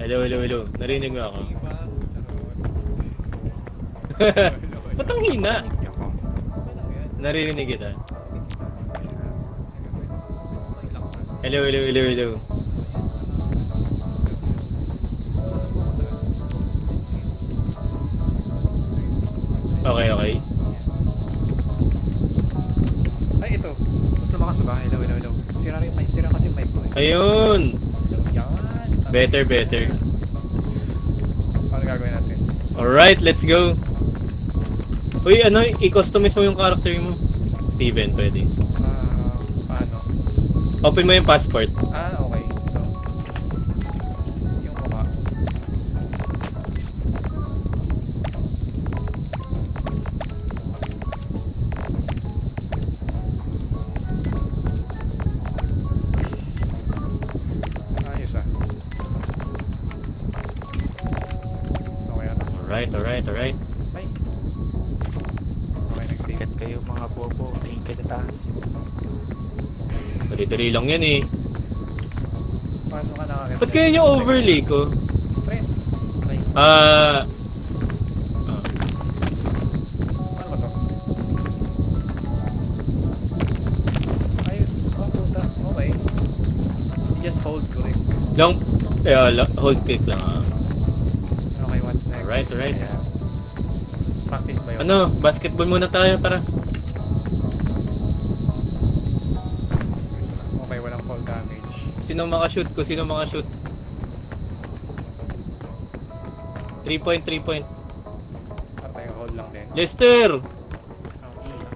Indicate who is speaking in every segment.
Speaker 1: Hello, hello, hello. Narinig mo ako. Ba't ang hina? Narinig kita. Hello, hello, hello, hello. Okay, okay.
Speaker 2: Ay, ito. Mas lumakas ba? Hello, hello, hello. Sira kasi yung mic ko eh.
Speaker 1: Ayun!
Speaker 2: Yan.
Speaker 1: Better, better.
Speaker 2: Paano gagawin natin?
Speaker 1: Alright, let's go. Uy, ano, i-customize mo yung character mo. Steven, pwede.
Speaker 2: Paano?
Speaker 1: Open mo yung passport.
Speaker 2: Okay. Ito. Yung mukha. Ayos ah. Okay ano?
Speaker 1: Alright, alright, alright.
Speaker 2: Ay. Okay, nag-save.
Speaker 3: Sikat kayo mga bobo. Tingin kayo sa taas.
Speaker 1: Dali-dali lang yan eh.
Speaker 2: Paano ka nakakita?
Speaker 1: Ba't kaya yung overlay ko?
Speaker 2: Pre. Ay. Ano ba to? Ay, puta. Okay. You just hold click.
Speaker 1: Long, hold click lang ah.
Speaker 2: Okay, what's next?
Speaker 1: Alright, alright.
Speaker 2: Ayan. Practice ba yun?
Speaker 1: Ano, basketball muna tayo, tara.
Speaker 2: Okay, walang fall damage.
Speaker 1: Sino makashoot ko? Sino makashoot? 3 point, 3 point.
Speaker 2: Para tayong hold lang din.
Speaker 1: Lester!
Speaker 2: Ang E lang.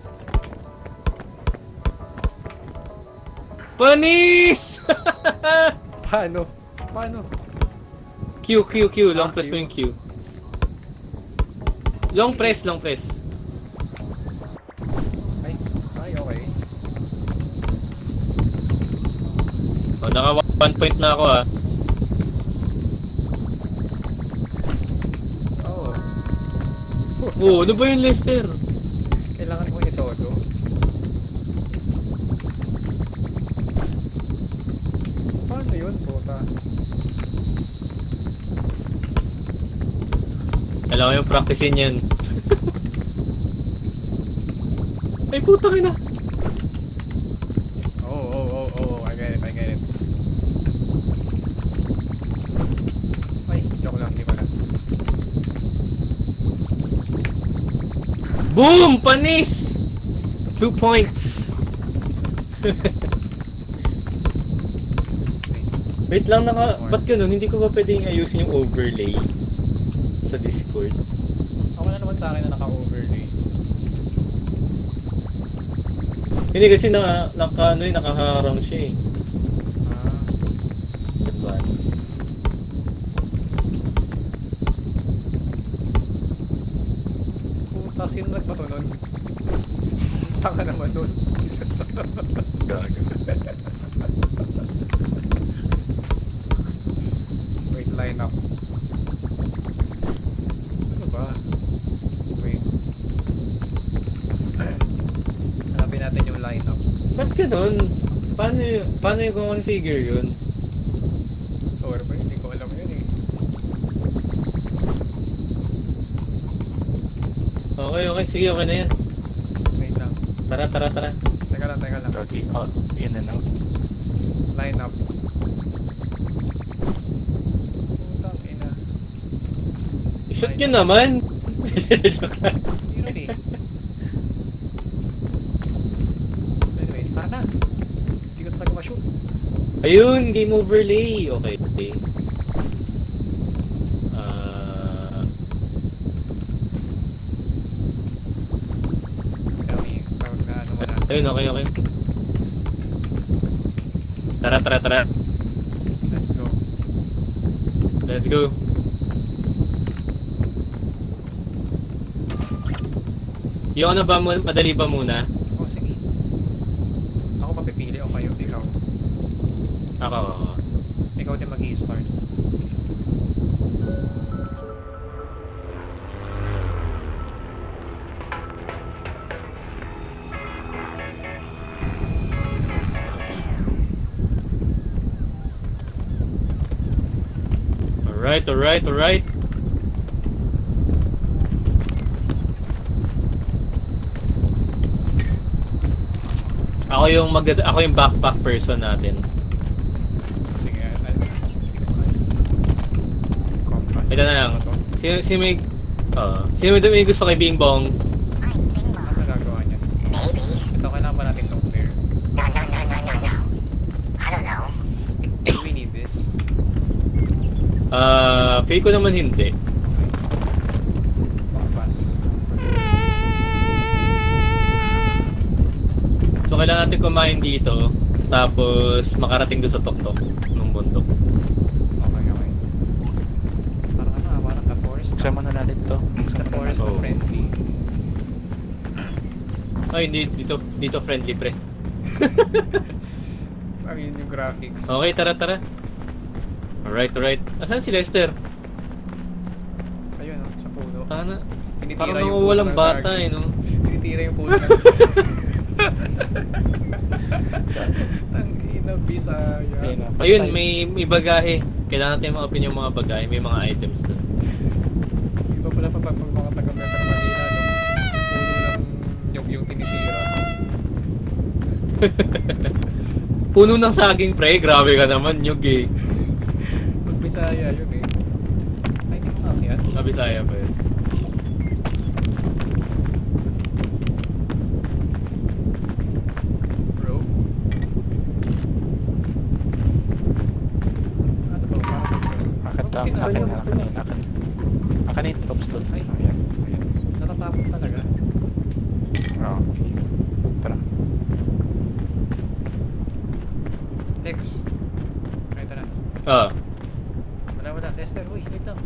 Speaker 1: Panis!
Speaker 2: Paano? Paano?
Speaker 1: Q, Q, Q. Long
Speaker 2: Ah,
Speaker 1: press
Speaker 2: Q.
Speaker 1: mo yung Q. Long press, long press.
Speaker 2: Ay, okay.
Speaker 1: O, naka 1 point na ako ah.
Speaker 2: Oo.
Speaker 1: Oo, ano ba yung Lester?
Speaker 2: Kailangan kong itodo. Paano yun, puta?
Speaker 1: Kailangan yung practicein yan. Ay, puta ka na.
Speaker 2: Oh, I get it. Ay, joke lang, di ba na?
Speaker 1: Boom! Panis! 2 points. Wait lang, ba't ganun? Hindi ko ba pwedeng ayusin yung overlay sa Discord?
Speaker 2: Ako na naman sa akin na naka-overlay.
Speaker 1: Hindi kasi nakaharang siya eh.
Speaker 2: Ah,
Speaker 1: Advance.
Speaker 2: puta, sino nagbato nun? Taka naman nun.
Speaker 3: Gago.
Speaker 2: Wait, line up. Ano ba? Wait. Hanapin natin yung line up.
Speaker 1: Ba't ganun? Paano yung configure yun?
Speaker 2: Sorry pa, hindi ko alam yun eh.
Speaker 1: Okay, sige, okay na yan.
Speaker 2: Wait lang.
Speaker 1: Tara.
Speaker 2: Teka lang.
Speaker 3: Doggy out. In and out.
Speaker 2: Line up. Putang ina.
Speaker 1: I-shoot nyo naman! Joke lang.
Speaker 2: Yun eh. Anyways, tara na. Hindi ko talaga ma-shoot.
Speaker 1: Ayun, game overlay. Okay.
Speaker 2: Kami, pag na ano mo na.
Speaker 1: Ayun, okay. Tara.
Speaker 2: Let's go.
Speaker 1: Let's go. Yung ano ba, madali ba muna?
Speaker 2: Oh, sige. Ako papipili o kayo? Ikaw.
Speaker 1: Ako.
Speaker 2: Ikaw din mag-i-start.
Speaker 1: Alright, alright, alright. Ako yung backpack person natin.
Speaker 2: Sige, compass.
Speaker 1: Ito na lang.
Speaker 2: Ano to?
Speaker 1: Sino may gusto kay Bing Bong?
Speaker 2: Ano nagagawa niya? Ito, kailangan ba natin itong flare? Do we need this?
Speaker 1: Feel ko naman hindi.
Speaker 2: Compass.
Speaker 1: So kailangan natin kumain dito, tapos makarating doon sa tuktok ng bundok.
Speaker 2: Okay, okay. Parang ano, parang the forest.
Speaker 3: Buksan mo na natin to.
Speaker 2: The forest
Speaker 1: Oh.
Speaker 2: friendly.
Speaker 1: Ay, hindi, dito friendly pre.
Speaker 2: I mean, yung graphics.
Speaker 1: Okay, tara, tara. Alright, alright. Asan si Lester?
Speaker 2: Ayun, oh, sa puno.
Speaker 1: Sana.
Speaker 2: Tinitira
Speaker 1: Parang
Speaker 2: yung
Speaker 1: nawawalang
Speaker 2: puno ng
Speaker 1: bata
Speaker 2: saging.
Speaker 1: no?
Speaker 2: Tinitira yung puno. Tangina, Bisaya.
Speaker 1: Ayun, may bagahe. Kailangan natin mga yung mga bagahe. May mga items doon.
Speaker 2: Iba pala pa pag mga taga Metro Manila, no? Puno ng nyog yung tinitira.
Speaker 1: Puno ng saging pre, grabe ka naman, nyug eh.
Speaker 2: Pag Bisaya yun eh. Ay, hindi mo kakyat.
Speaker 1: Sabi tayo pa yun.
Speaker 2: Bro. Ano ba? Para sa bro.
Speaker 3: Akin to. Akin yung top stone.
Speaker 2: Ay,
Speaker 3: Ayan.
Speaker 2: ayan. Natatapon talaga.
Speaker 3: Oh. Tara.
Speaker 2: Next. Ay, ito na. Wala. Lester, uy, wait lang.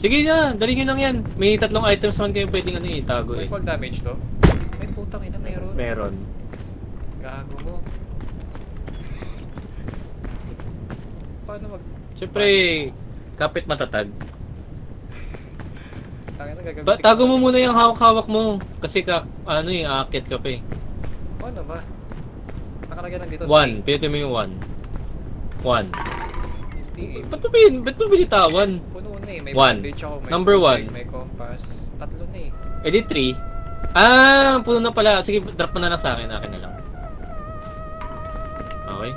Speaker 1: Sige na, dali nyo lang yan. May 3 items man kayo pwedeng itago
Speaker 2: May
Speaker 1: eh.
Speaker 2: fall damage to? May putang ina, mayroon.
Speaker 1: Meron.
Speaker 2: Gago mo. Paano mag...
Speaker 1: Siyempre, kapit matatag.
Speaker 2: Tangina, gagamitin
Speaker 1: Tago
Speaker 2: ko-
Speaker 1: mo muna yung hawak-hawak mo. Kasi aakyat ka pa eh.
Speaker 2: Ano ba? Nakalagay lang dito.
Speaker 1: 1, pinutin mo yung 1. 1.
Speaker 2: Hindi eh.
Speaker 1: Ba't mo binitawan?
Speaker 2: Puno na eh. May
Speaker 1: One.
Speaker 2: bandage ako, may
Speaker 1: Number
Speaker 2: tubig,
Speaker 1: 1.
Speaker 2: may compass. 3 na eh.
Speaker 1: Eh di 3. Puno na pala. Sige, drop mo na lang sa akin. Akin na lang. Okay.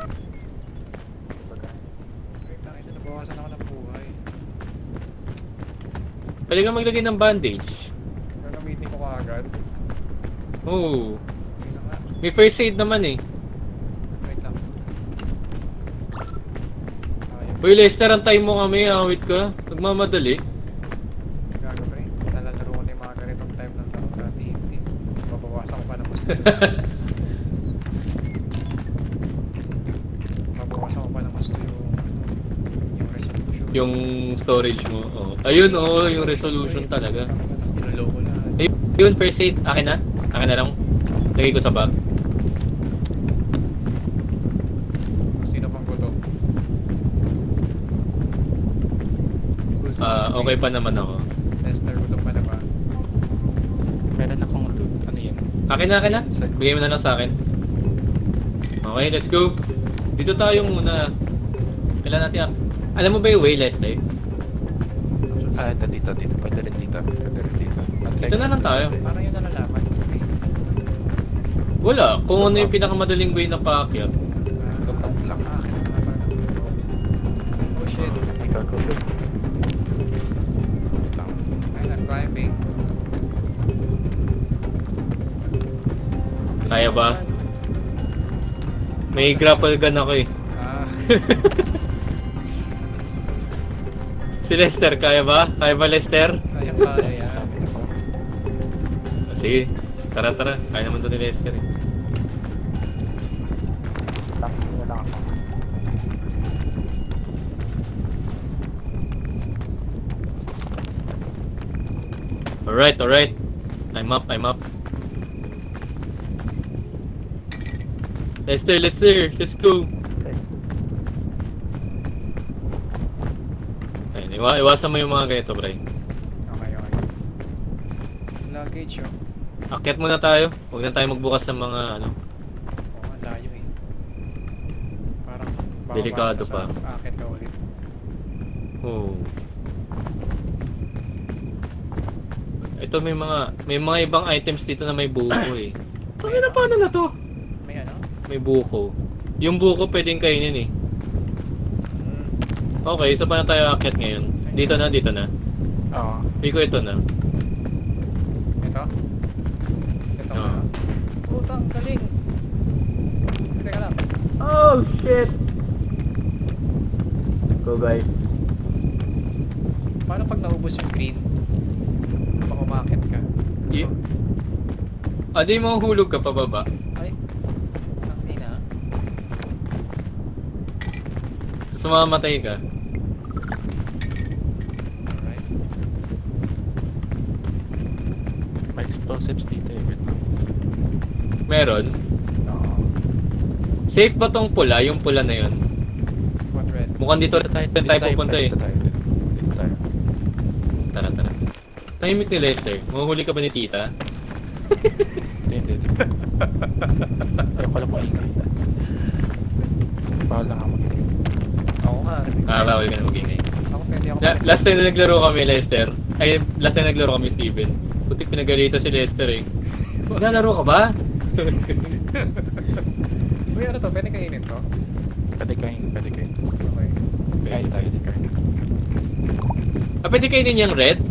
Speaker 2: Wait, tangina, nabawasan ako ng buhay.
Speaker 1: Pwede ka maglagay ng bandage.
Speaker 2: Gagamitin ko kaagad.
Speaker 1: Oo.
Speaker 2: Wait lang nga.
Speaker 1: May first aid naman eh.
Speaker 2: Wait lang. Ayun.
Speaker 1: Uy Lester, antayin mo kami. Awit ka. Nagmamadali.
Speaker 2: Gago pa rin. Nalalaro ko na yung mga ganitong time ng laro. Dati hindi. Mabawasan ko pa ng gusto. Mabawasan ko pa ng gusto yung resolution.
Speaker 1: Yung storage mo. Oh. Ayun, yung resolution talaga.
Speaker 2: Tapos ginuloko na.
Speaker 1: Yun, first aid. Akin na. Akin na lang. Lagay ko sa bag.
Speaker 2: Sino pang gutom?
Speaker 1: Okay pa naman ako.
Speaker 2: Lester, gutom ka na ba?
Speaker 3: Meron akong loot. Ano yan?
Speaker 1: Akin na. Bigay mo na lang sa akin. Okay, let's go. Dito tayo muna. Kailan natin alam mo ba yung way, Lester?
Speaker 3: Ito dito. Pwede rin dito.
Speaker 1: Dito na lang tayo.
Speaker 2: Parang yun nalalaman. Okay.
Speaker 1: Wala. Kung ano yung pinakamadaling way na paakyat.
Speaker 3: Lupat lang.
Speaker 2: Akin na nga pala. Oh shit.
Speaker 3: Ikaw go. Lang.
Speaker 2: I'm climbing.
Speaker 1: Kaya ba? May grapple gun ako eh.
Speaker 2: Ah.
Speaker 1: Si Lester, kaya ba? Kaya ba Lester?
Speaker 2: Kaya.
Speaker 3: Stamina ko.
Speaker 1: Sige. Tara. Kaya naman to ni Lester eh.
Speaker 3: Stamina lang ako.
Speaker 1: Alright. I'm up. Lester, let's go.
Speaker 3: Okay.
Speaker 1: Ayun, iwasan mo yung mga ganito, pre.
Speaker 2: Okay. Luggage oh.
Speaker 1: Akyat muna tayo. Huwag na tayo magbukas ng mga ano.
Speaker 2: Oo, ang layo eh. Parang baka
Speaker 1: Delikado
Speaker 2: baka
Speaker 1: pa.
Speaker 2: sa akit ka ulit.
Speaker 1: Oh. Ito may mga ibang items dito na may buko eh. Paano na to?
Speaker 2: May ano?
Speaker 1: May buko. Yung buko pwedeng kainin eh.
Speaker 2: Mm.
Speaker 1: Okay, isa pa na tayo aakyat ngayon. Dito na.
Speaker 3: Oo.
Speaker 1: Pico ito na.
Speaker 2: Ito? Ito
Speaker 1: Oo.
Speaker 2: nga. Putang galing! Teka lang.
Speaker 1: Oh shit! Go guys.
Speaker 2: Paano pag naubos yung green? Baka umakit ka.
Speaker 1: Di mahuhulog ka pababa.
Speaker 2: Ay. Ang ina.
Speaker 1: Tapos mamamatay ka.
Speaker 2: Alright.
Speaker 3: May explosives dito eh. Wait lang.
Speaker 1: Meron.
Speaker 3: Oo.
Speaker 1: Safe ba tong pula? Yung pula na yun?
Speaker 2: What red?
Speaker 1: Mukhang dito tayo pupunta eh.
Speaker 3: Dito tayo.
Speaker 1: Tara. Tahimik ni Lester. Mahuhuli ka ba ni tita?
Speaker 3: Hindi. Ayoko lang maingay. Bawal lang ako magiging.
Speaker 2: Ako nga.
Speaker 1: Bawal ka na magingay.
Speaker 2: Ako pwede ako.
Speaker 1: Last time na naglaro kami, Lester. Last time naglaro kami, Steven. Putik pinagalitan si Lester eh. Naglalaro ka ba?
Speaker 2: Uy, ano to? Pwede kainin to?
Speaker 3: Pwede kayo.
Speaker 2: Okay.
Speaker 3: Kain tayo.
Speaker 1: Pwede kainin yung red?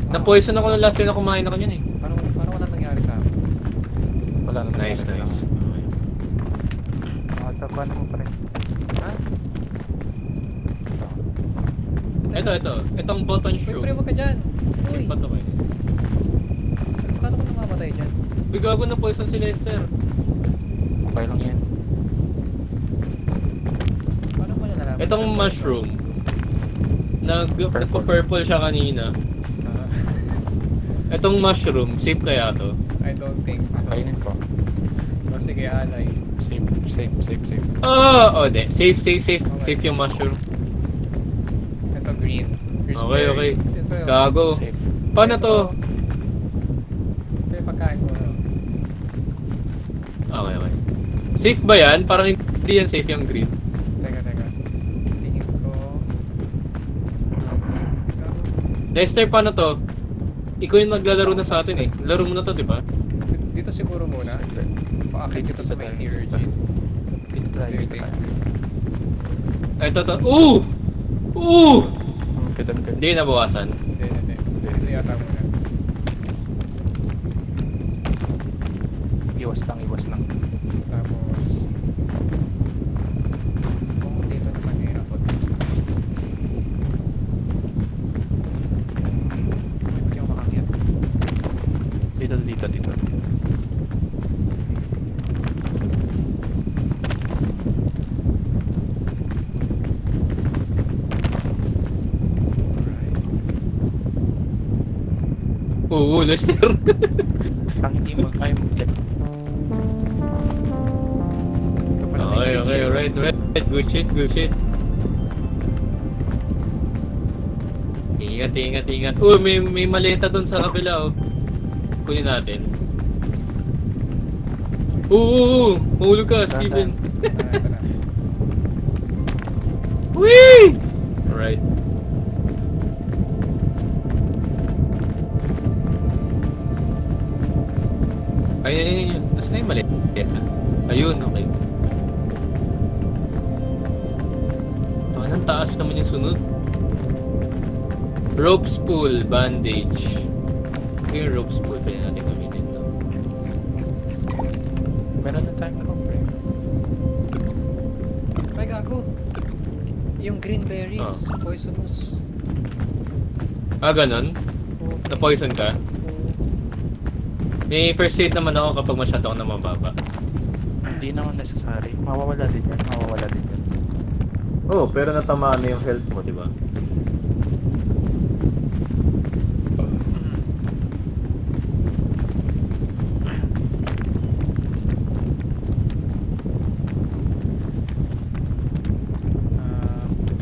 Speaker 1: Na-poison ako nung last time na kumain ako yun eh.
Speaker 2: Paano wala nangyari sa amin?
Speaker 3: Wala na
Speaker 1: Nice.
Speaker 3: Tapuan mo pa rin.
Speaker 2: Ha?
Speaker 1: Ito. Itong button
Speaker 2: Uy,
Speaker 1: shoe.
Speaker 2: pre, wag ka dyan! Uy!
Speaker 1: Ba't ako eh?
Speaker 2: Paano ko namamatay dyan?
Speaker 1: Uy, gago na poison si Lester.
Speaker 3: Okay lang yan.
Speaker 2: Paano ko nalalaman?
Speaker 1: Itong mushroom. Nagpa-purple siya kanina. Itong mushroom, safe kaya to?
Speaker 2: I don't think so.
Speaker 3: Kainin ko.
Speaker 2: O sige, alay.
Speaker 3: Safe.
Speaker 1: Di. Safe. Safe yung mushroom.
Speaker 2: Ito green.
Speaker 1: Okay.
Speaker 2: Ito yun.
Speaker 1: Gago.
Speaker 3: Safe.
Speaker 1: Paano to?
Speaker 2: Ito yung pagkain ko.
Speaker 1: Okay. Safe ba yan? Parang hindi yan safe yung green.
Speaker 2: Teka. Tingin ko.
Speaker 1: Lester, paano to? Ikaw yung naglalaro na sa atin eh. Laro mo na to, di ba?
Speaker 2: Dito siguro muna. Paakit dito sa may sea urchin.
Speaker 3: Dito tayo.
Speaker 1: Ito to. Ooh!
Speaker 3: Good.
Speaker 1: Hindi nabawasan.
Speaker 2: Hindi. Dito yata muna.
Speaker 3: Iwas lang.
Speaker 2: Tapos... Kung dito naman eh, abot. Hindi ako makakyat.
Speaker 3: Dito.
Speaker 2: Alright.
Speaker 1: Oo, Lester.
Speaker 3: Ang hindi mo kaya mag-check.
Speaker 2: Ito pala may
Speaker 1: Okay,
Speaker 2: green shell.
Speaker 1: right. Good shit. Ingat. May maleta dun sa kabila oh. Kunin natin. Mahulog ka, Steven.
Speaker 2: Ito na.
Speaker 1: Whee! Alright. Ayun. Nasaan na yung maleta? Ayun, okay. Ang taas naman yung sunod. Rope spool, bandage. Ito yung rope spool, pwede natin gamitin to.
Speaker 3: Meron na tayong rope, pre.
Speaker 2: Ay, gago. Yung green berries, poisonous.
Speaker 1: Ganon?
Speaker 2: Okay.
Speaker 1: Na-poison ka? May first aid naman ako kapag masyado ako na mababa.
Speaker 3: Hindi naman necessary. Mawawala din yan.
Speaker 1: Oo, pero natamaan na yung health mo, di ba?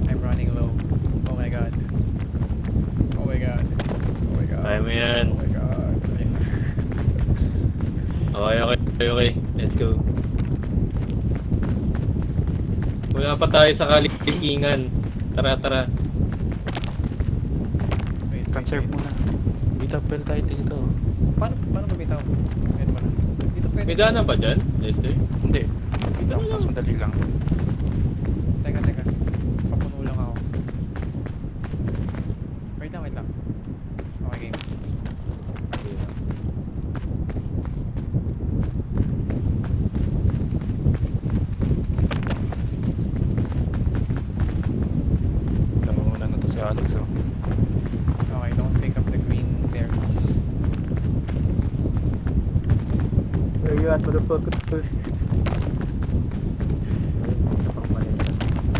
Speaker 2: I'm running low. Oh my god.
Speaker 1: Kaya mo yan.
Speaker 2: Oh my god.
Speaker 1: Okay. Let's go. Wala pa tayo sa kalikingan. Tara.
Speaker 3: Conserve muna. Dito, pwede tayo dito.
Speaker 2: Paano bumitaw? Ayun mo na. Dito pwede.
Speaker 1: May daanan ba dyan? Lester?
Speaker 3: Hindi. Dito, mas madali lang.
Speaker 2: Teka. Papuno lang ako. Wait lang. Okay, game.
Speaker 3: Namumuna na to si Alex, oh.
Speaker 2: Okay, don't pick up the green berries.
Speaker 4: Where you at, motherfucker?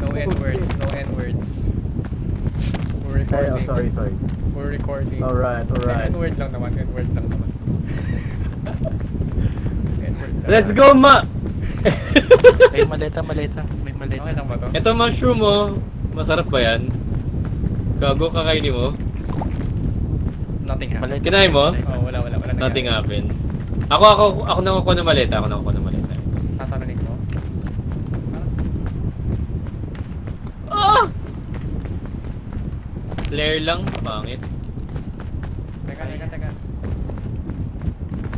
Speaker 2: No N-words, no N-words. We're
Speaker 4: Ay,
Speaker 2: recording.
Speaker 4: sorry.
Speaker 2: We're recording.
Speaker 4: Alright.
Speaker 2: N-word lang naman. N-word lang naman.
Speaker 1: Let's go, ma!
Speaker 3: May maleta. May maleta.
Speaker 2: Okay lang ba to?
Speaker 1: Ito mushroom mo. Masarap ba yan? Gago kakainin mo?
Speaker 2: Nothing happened.
Speaker 3: Maleta.
Speaker 1: Kinain mo?
Speaker 2: Oh, wala.
Speaker 1: Nothing happened. Ako nakukuha ng maleta.
Speaker 2: Tatalanig mo?
Speaker 1: Ah! Flare lang, pangit.
Speaker 2: Teka.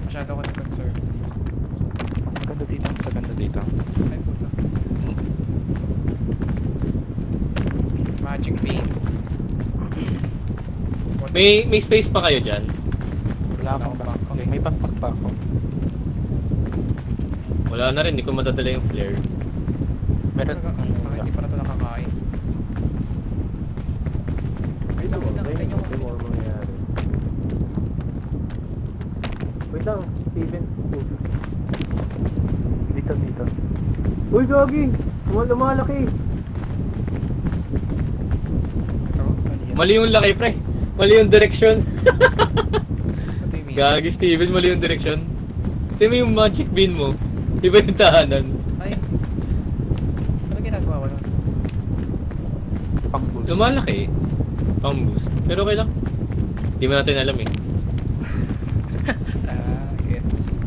Speaker 2: Masyado ko na-conserve.
Speaker 3: Ganda dito.
Speaker 2: Ay, puta. Magic bean. What?
Speaker 1: May space pa kayo dyan?
Speaker 3: Wala akong backpack. Okay, may backpack pa ako.
Speaker 1: Wala na rin, hindi ko madadala yung flare.
Speaker 3: Meron.
Speaker 2: Bakit hindi pa na ito nakakain? Wait lang. Tayo nyo
Speaker 4: May more mangyayari. Wait lang, Steven. Dito. Uy, Gogi! Lumalaki!
Speaker 1: Mali yung laki, pre. Mali yung direction.
Speaker 2: What do you mean?
Speaker 1: Gagi, Steven, mali yung direction. Tingnan mo yung magic bean mo. Iba yung tahanan.
Speaker 2: Ay. Ano ginagawa mo nun?
Speaker 3: Pang boost.
Speaker 1: Lumalaki. Pang boost. Pero okay lang. Hindi mo natin alam eh.
Speaker 2: Gets.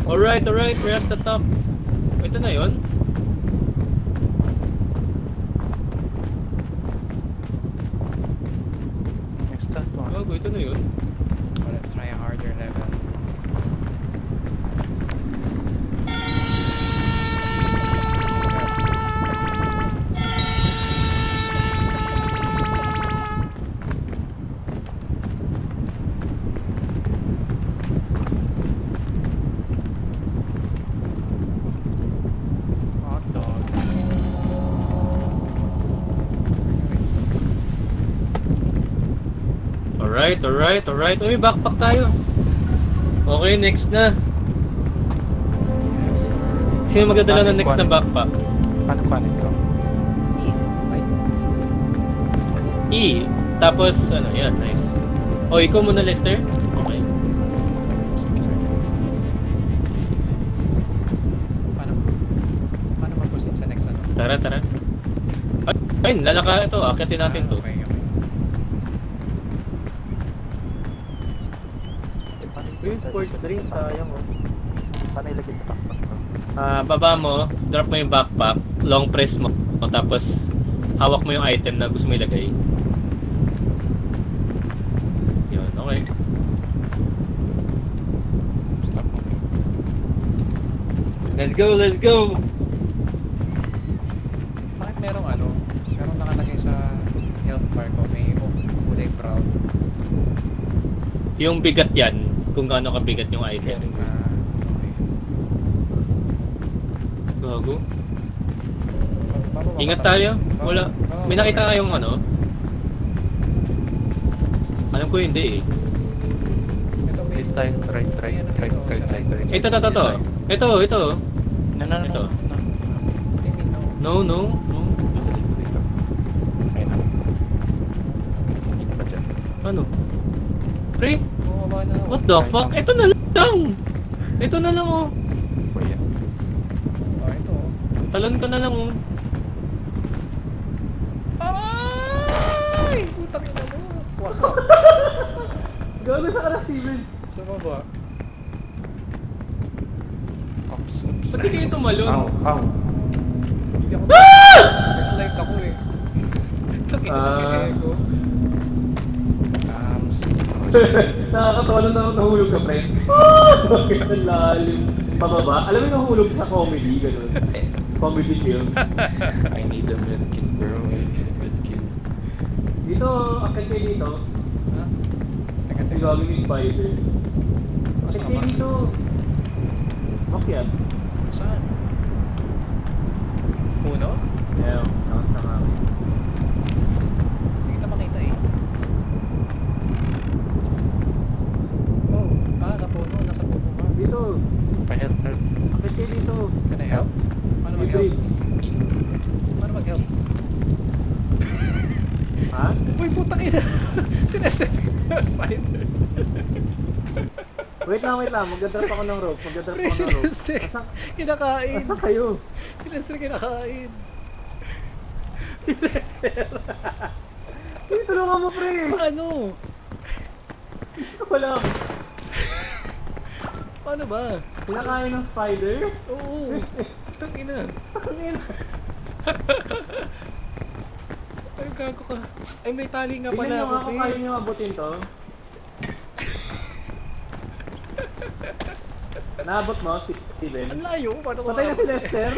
Speaker 1: Alright, we're at the top. Ito na yun.
Speaker 3: Next that one.
Speaker 1: Gago, ito na yun.
Speaker 2: Oh, let's try a harder level. Hot dogs.
Speaker 1: Alright. Uy, backpack tayo. Okay, next na.
Speaker 2: Yes, sir.
Speaker 1: Sino magdadala ng next na backpack?
Speaker 3: Paano ito?
Speaker 2: Right?
Speaker 1: E. Tapos, ano, yan, nice. O, ikaw muna, Lester. Okay.
Speaker 3: Sige.
Speaker 2: Paano mag-proceed sa next ano?
Speaker 1: Tara. Ay, lalaka ito. Akitin natin to.
Speaker 2: Okay.
Speaker 4: Yung sports drink, sayang oh. Paano ilagay sa backpack ko?
Speaker 1: Baba mo, drop mo yung backpack, long press mo, tapos hawak mo yung item na gusto mo ilagay. Yun, okay.
Speaker 3: Stop mo.
Speaker 1: Let's go!
Speaker 2: Bakit merong nakalagay sa health bar ko, may kulay brown.
Speaker 1: Yung bigat yan, kung gaano kabigat yung item.
Speaker 2: Okay.
Speaker 1: Gago.
Speaker 2: Baba,
Speaker 1: Ingat tayo. Wala. May nakita kayong ano? Alam ko hindi eh.
Speaker 3: Dito tayo. Right side.
Speaker 1: Ito.
Speaker 3: No.
Speaker 1: Ito.
Speaker 2: No.
Speaker 1: No.
Speaker 3: Dito. Ayun na. Dito ba dyan?
Speaker 1: Ano? Pre?
Speaker 2: Bumaba na ako.
Speaker 1: What the fuck? Ito na lang oh.
Speaker 3: Kuya.
Speaker 2: Oh, ito.
Speaker 1: Talon ka na lang oh.
Speaker 2: Ay! Putang ina mo. What's up?
Speaker 4: Gago sa kanak, Steven!
Speaker 2: Sa baba.
Speaker 3: Oops.
Speaker 1: Ba't di kayo tumalon?
Speaker 3: Ow.
Speaker 2: Hindi ako. Slide ako eh. Tangina ng ko.
Speaker 1: Nakakatawa na nahulog ka, pre. Bakit ang lalim? Pababa. Alam mo yung nahulog sa comedy, gano'n. Comedy shield.
Speaker 3: I need a medkit, bro. I need a medkit.
Speaker 1: Dito, akit kayo dito.
Speaker 2: Ha? Teka,
Speaker 1: Ang
Speaker 2: teka.
Speaker 1: gagawin yung spider. Akit
Speaker 2: Saan
Speaker 1: kayo
Speaker 2: ba?
Speaker 1: dito. Okay, ah.
Speaker 2: Saan? Uno?
Speaker 1: Yeah, nakasama.
Speaker 2: Hindi kita makita eh. Oh, sa puno. Nasa puno ka.
Speaker 1: Dito.
Speaker 3: Pa-help, help.
Speaker 1: Akit kayo dito.
Speaker 2: Can I help? Paano mag-help? Paano mag-help?
Speaker 1: Ha?
Speaker 2: Uy, putang ina! Sinesek na spider.
Speaker 1: Wait lang. Magdadrop ako ng rope. Magdadrop
Speaker 2: Pre,
Speaker 1: ako ng rope.
Speaker 2: sinesek. Kinakain.
Speaker 1: Asan kayo?
Speaker 2: Sinesek kinakain.
Speaker 1: Dito tulungan mo, pre.
Speaker 2: Paano?
Speaker 1: Wala.
Speaker 2: Paano ba?
Speaker 1: Pinakain ng spider?
Speaker 2: Oo. Putang ina.
Speaker 1: Ang ina.
Speaker 2: Ay, gago ka. Ay, may tali nga
Speaker 1: Tingnan
Speaker 2: pala
Speaker 1: nyo
Speaker 2: ako,
Speaker 1: nga kung
Speaker 2: pre.
Speaker 1: kaya nyo abutin to. Naabot mo, Steven?
Speaker 2: Ang layo. Paano ko
Speaker 1: Patay na si
Speaker 2: maabot?
Speaker 1: Lester?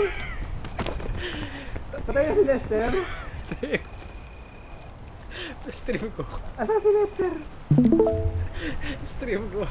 Speaker 1: Patay na si Lester?
Speaker 2: Stream ko.
Speaker 1: Asan si Lester?
Speaker 2: Stream ko.